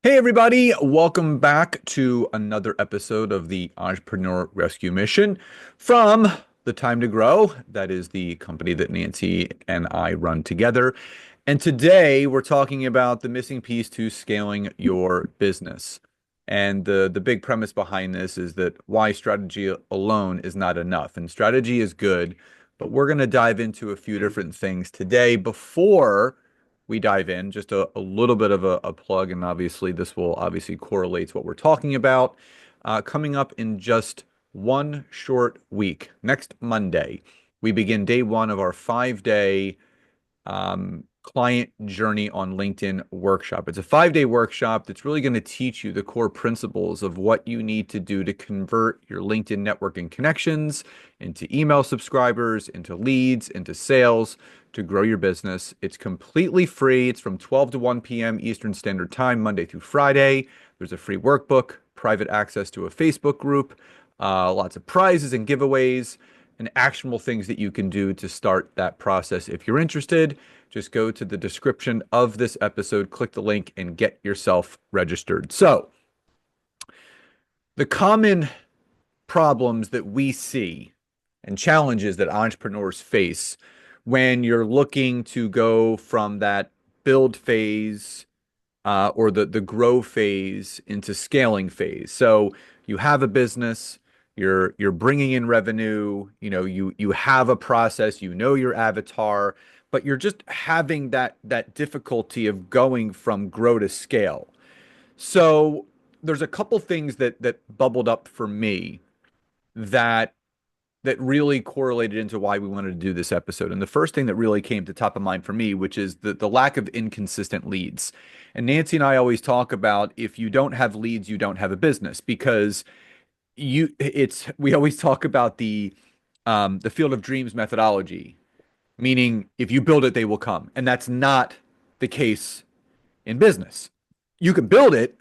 Hey everybody, welcome back to another episode of the Entrepreneur Rescue Mission from The Time to Grow. That is the company that Nancy and I run together. And today we're talking about the missing piece to scaling your business. And the big premise behind this is that why strategy alone is not enough. And strategy is good, but we're going to dive into a few different things today before we dive in, just a little bit of a plug, and obviously this will obviously correlate to what we're talking about. Coming up in just one short week, next Monday, we begin day one of our 5 day client journey on LinkedIn workshop. It's a 5 day workshop that's really going to teach you the core principles of what you need to do to convert your LinkedIn networking connections into email subscribers, into leads, into sales to grow your business. It's completely free. It's from 12 to 1 p.m. Eastern Standard Time, Monday through Friday. There's a free workbook, private access to a Facebook group, lots of prizes and giveaways, and actionable things that you can do to start that process. If you're interested, just go to the description of this episode, click the link, and get yourself registered. So, the common problems that we see and challenges that entrepreneurs face when you're looking to go from that build phase or the grow phase into scaling phase. So you have a business, you're bringing in revenue, you have a process, you know your avatar, but you're just having that difficulty of going from grow to scale. So there's a couple things that bubbled up for me that that really correlated into why we wanted to do this episode. And the first thing that really came to top of mind for me, which is the lack of inconsistent leads. And Nancy and I always talk about if you don't have leads, you don't have a business because we always talk about the field of dreams methodology, meaning if you build it, they will come. And that's not the case in business. You can build it,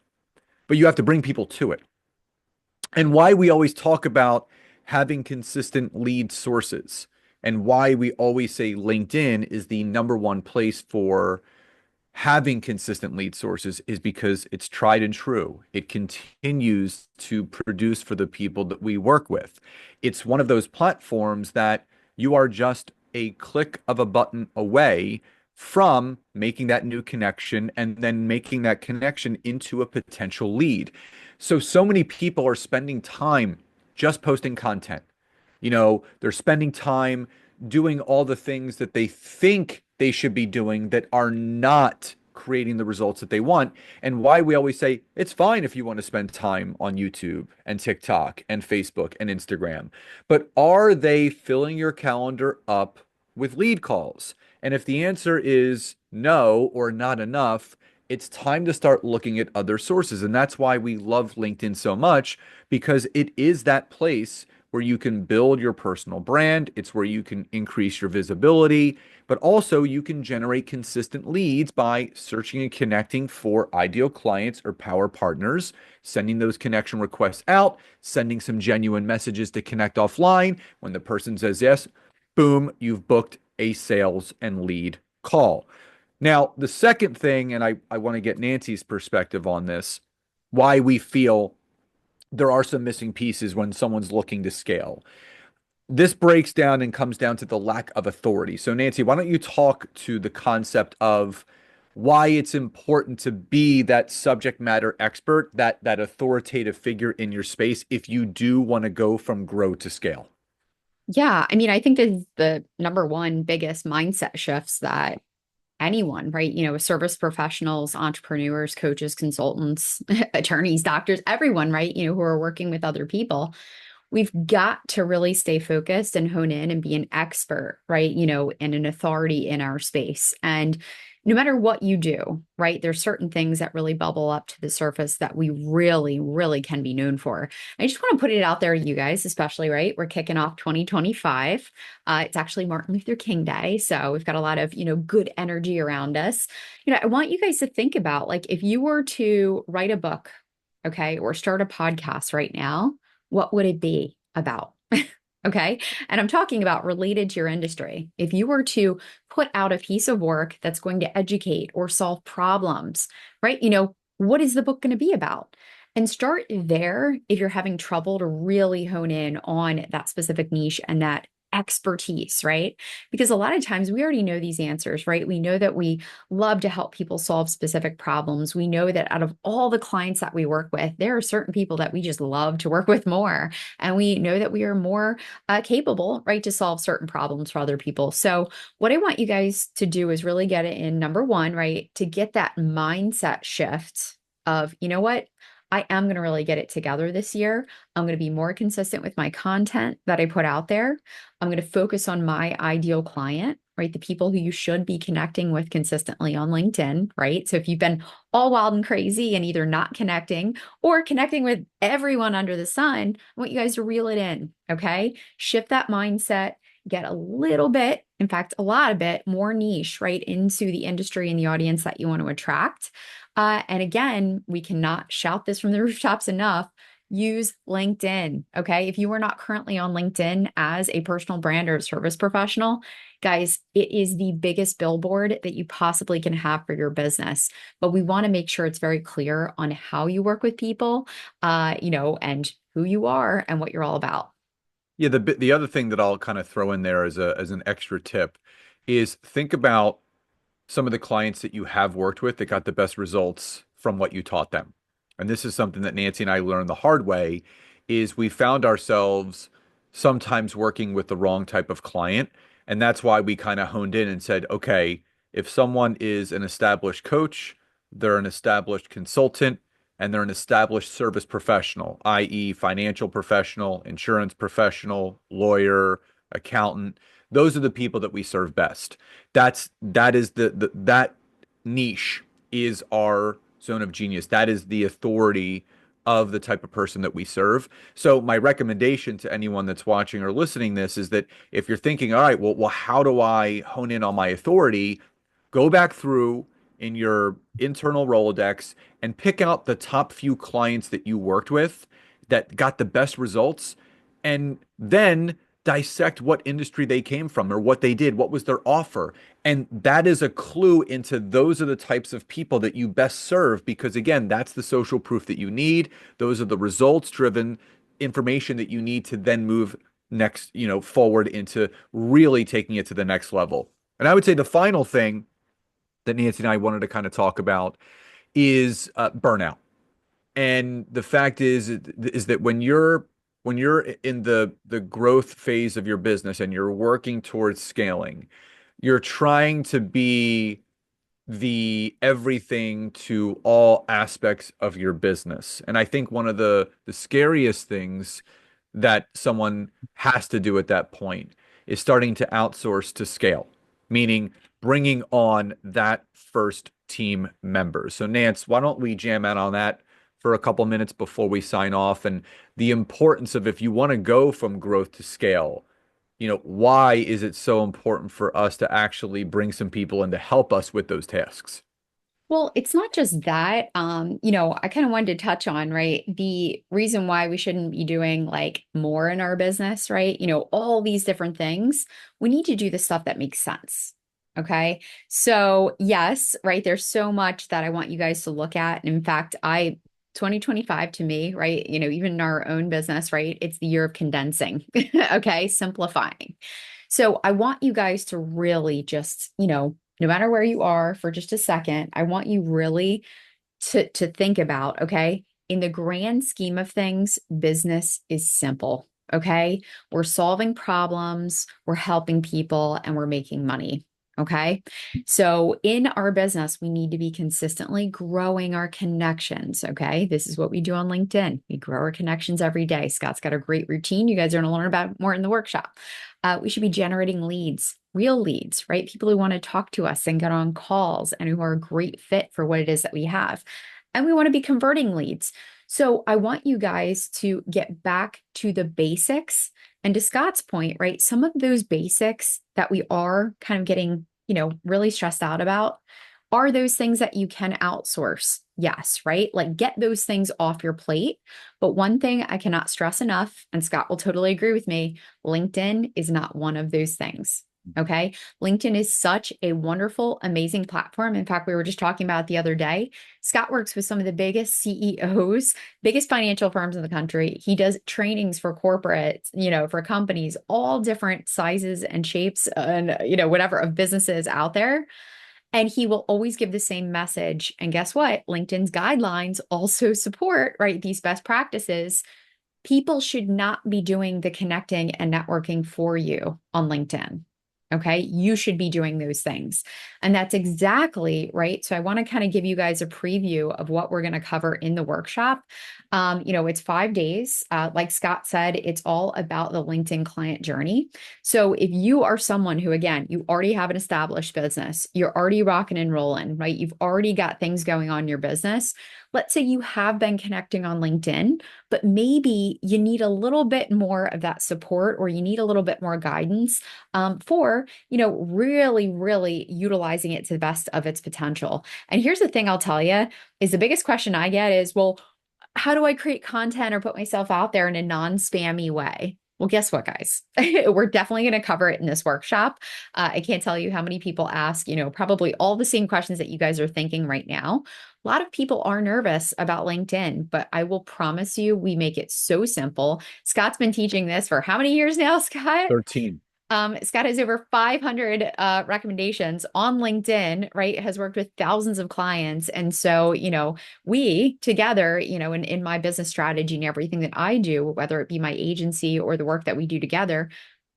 but you have to bring people to it. And why we always talk about having consistent lead sources and why we always say LinkedIn is the number one place for having consistent lead sources is because it's tried and true. It continues to produce for the people that we work with. It's one of those platforms that you are just a click of a button away from making that new connection and then making that connection into a potential lead. So many people are spending time just posting content. They're spending time doing all the things that they think they should be doing that are not creating the results that they want. And why we always say it's fine if you want to spend time on YouTube and TikTok and Facebook and Instagram, but are they filling your calendar up with lead calls? And if the answer is no or not enough, it's time to start looking at other sources. And that's why we love LinkedIn so much because it is that place where you can build your personal brand. It's where you can increase your visibility, but also you can generate consistent leads by searching and connecting for ideal clients or power partners, sending those connection requests out, sending some genuine messages to connect offline. When the person says yes, boom, you've booked a sales and lead call. Now, the second thing, and I want to get Nancy's perspective on this, why we feel there are some missing pieces when someone's looking to scale. This breaks down and comes down to the lack of authority. So, Nancy, why don't you talk to the concept of why it's important to be that subject matter expert, that authoritative figure in your space if you do want to go from grow to scale? Yeah, I mean, I think this is the number one biggest mindset shifts that anyone, right? Service professionals, entrepreneurs, coaches, consultants, attorneys, doctors, everyone, right? Who are working with other people. We've got to really stay focused and hone in and be an expert, right? And an authority in our space. And no matter what you do, right, there's certain things that really bubble up to the surface that we really, really can be known for. I just want to put it out there, you guys, especially, right? We're kicking off 2025. It's actually Martin Luther King Day. So we've got a lot of, good energy around us. I want you guys to think about like if you were to write a book, okay, or start a podcast right now, what would it be about? Okay. And I'm talking about related to your industry. If you were to put out a piece of work that's going to educate or solve problems, right? what is the book going to be about? And start there if you're having trouble to really hone in on that specific niche and that expertise, right? Because a lot of times we already know these answers, right? We know that we love to help people solve specific problems. We know that out of all the clients that we work with, there are certain people that we just love to work with more. And we know that we are more capable, right, to solve certain problems for other people. So, what I want you guys to do is really get it in number one, right, to get that mindset shift of, you know what? I am going to really get it together this year. I'm going to be more consistent with my content that I put out there. I'm going to focus on my ideal client, right? The people who you should be connecting with consistently on LinkedIn, right? So if you've been all wild and crazy and either not connecting or connecting with everyone under the sun, I want you guys to reel it in, okay? Shift that mindset, get a little bit, in fact, a lot of it more niche, right, into the industry and the audience that you want to attract. And again, we cannot shout this from the rooftops enough. Use LinkedIn. Okay. If you are not currently on LinkedIn as a personal brand or service professional, guys, it is the biggest billboard that you possibly can have for your business. But we want to make sure it's very clear on how you work with people, and who you are and what you're all about. Yeah, the other thing that I'll kind of throw in there as an extra tip is think about some of the clients that you have worked with that got the best results from what you taught them. And this is something that Nancy and I learned the hard way is we found ourselves sometimes working with the wrong type of client. And that's why we kind of honed in and said, okay, if someone is an established coach, they're an established consultant, and they're an established service professional, i.e., financial professional, insurance professional, lawyer, accountant. Those are the people that we serve best. That is that niche is our zone of genius. That is the authority of the type of person that we serve. So my recommendation to anyone that's watching or listening this is that if you're thinking, all right, well, how do I hone in on my authority? Go back through in your internal Rolodex and pick out the top few clients that you worked with that got the best results, and then dissect what industry they came from or what they did, what was their offer. And that is a clue into those are the types of people that you best serve because, again, that's the social proof that you need. Those are the results driven information that you need to then move next, forward into really taking it to the next level. And I would say the final thing that Nancy and I wanted to kind of talk about is burnout. And the fact is that when you're in the growth phase of your business and you're working towards scaling, you're trying to be the everything to all aspects of your business. And I think one of the scariest things that someone has to do at that point is starting to outsource to scale, meaning bringing on that first team member. So Nance, why don't we jam out on that for a couple minutes before we sign off and the importance of if you want to go from growth to scale, why is it so important for us to actually bring some people in to help us with those tasks? Well, it's not just that. I kind of wanted to touch on, right, the reason why we shouldn't be doing like more in our business, right? All these different things. We need to do the stuff that makes sense. Okay. So, yes, right, there's so much that I want you guys to look at. And in fact, 2025 to me, right, even in our own business, right, it's the year of condensing. Okay, simplifying. So I want you guys to really just, no matter where you are for just a second, I want you really to think about, okay, in the grand scheme of things, business is simple. Okay. We're solving problems, we're helping people, and we're making money. Okay. So in our business, we need to be consistently growing our connections. Okay. This is what we do on LinkedIn. We grow our connections every day. Scott's got a great routine. You guys are going to learn about more in the workshop. We should be generating leads, real leads, right? People who want to talk to us and get on calls and who are a great fit for what it is that we have. And we want to be converting leads. So I want you guys to get back to the basics. And to Scott's point, right, some of those basics that we are kind of getting, really stressed out about are those things that you can outsource. Yes, right? Like get those things off your plate. But one thing I cannot stress enough, and Scott will totally agree with me, LinkedIn is not one of those things. Okay. LinkedIn is such a wonderful, amazing platform. In fact, we were just talking about it the other day. Scott works with some of the biggest CEOs, biggest financial firms in the country. He does trainings for corporates, for companies, all different sizes and shapes and, whatever of businesses out there. And he will always give the same message. And guess what? LinkedIn's guidelines also support, right, these best practices. People should not be doing the connecting and networking for you on LinkedIn. Okay. You should be doing those things. And that's exactly right. So I want to kind of give you guys a preview of what we're going to cover in the workshop. It's 5 days. Like Scott said, it's all about the LinkedIn client journey. So if you are someone who, again, you already have an established business, you're already rocking and rolling, right? You've already got things going on in your business. Let's say you have been connecting on LinkedIn, but maybe you need a little bit more of that support or you need a little bit more guidance for, really, really utilizing it to the best of its potential. And here's the thing I'll tell you is the biggest question I get is, well, how do I create content or put myself out there in a non-spammy way? Well, guess what, guys? We're definitely going to cover it in this workshop. I can't tell you how many people ask, probably all the same questions that you guys are thinking right now. A lot of people are nervous about LinkedIn, but I will promise you, we make it so simple. Scott's been teaching this for how many years now, Scott? 13. Scott has over 500 recommendations on LinkedIn, right? Has worked with thousands of clients. And so, we together, in my business strategy and everything that I do, whether it be my agency or the work that we do together,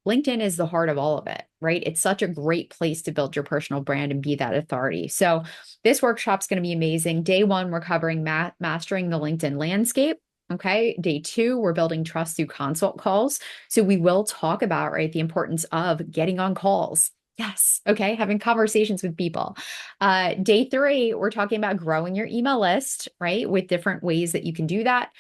LinkedIn is the heart of all of it, right? It's such a great place to build your personal brand and be that authority. So this workshop's going to be amazing. Day one, we're covering mastering the LinkedIn landscape. Okay. Day two, we're building trust through consult calls. So we will talk about, right, the importance of getting on calls. Yes. Okay. Having conversations with people. Day three, we're talking about growing your email list, right, with different ways that you can do that.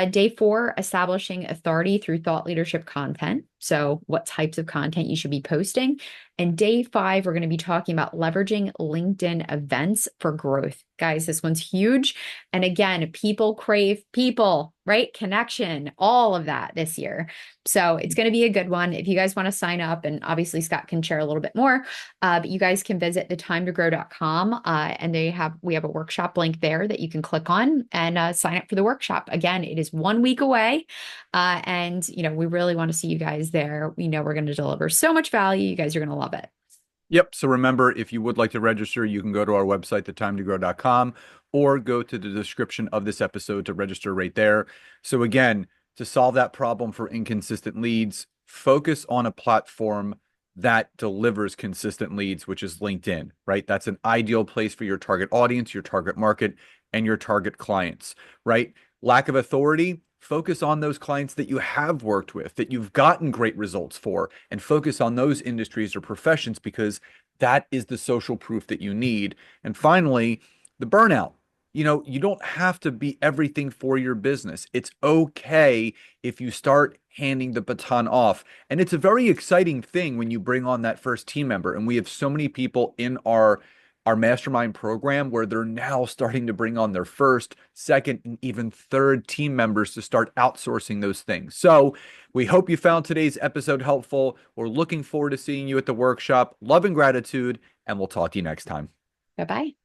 Day four, establishing authority through thought leadership content. So what types of content you should be posting. And day five, we're going to be talking about leveraging LinkedIn events for growth. Guys, this one's huge. And again, people crave people, right? Connection, all of that this year. So it's going to be a good one. If you guys want to sign up, and obviously Scott can share a little bit more, but you guys can visit thetimetogrowcom and we have a workshop link there that you can click on and sign up for the workshop. Again, it is 1 week away. And we really want to see you guys there. We know we're going to deliver so much value. You guys are going to love it. Yep. So remember, if you would like to register, you can go to our website, thetimetogrowcom, or go to the description of this episode to register right there. So again, to solve that problem for inconsistent leads, focus on a platform that delivers consistent leads, which is LinkedIn, right? That's an ideal place for your target audience, your target market, and your target clients, right? Lack of authority, focus on those clients that you have worked with, that you've gotten great results for, and focus on those industries or professions because that is the social proof that you need. And finally, the burnout. You don't have to be everything for your business. It's okay if you start handing the baton off. And it's a very exciting thing when you bring on that first team member. And we have so many people in our mastermind program where they're now starting to bring on their first, second, and even third team members to start outsourcing those things. So we hope you found today's episode helpful. We're looking forward to seeing you at the workshop. Love and gratitude, and we'll talk to you next time. Bye-bye.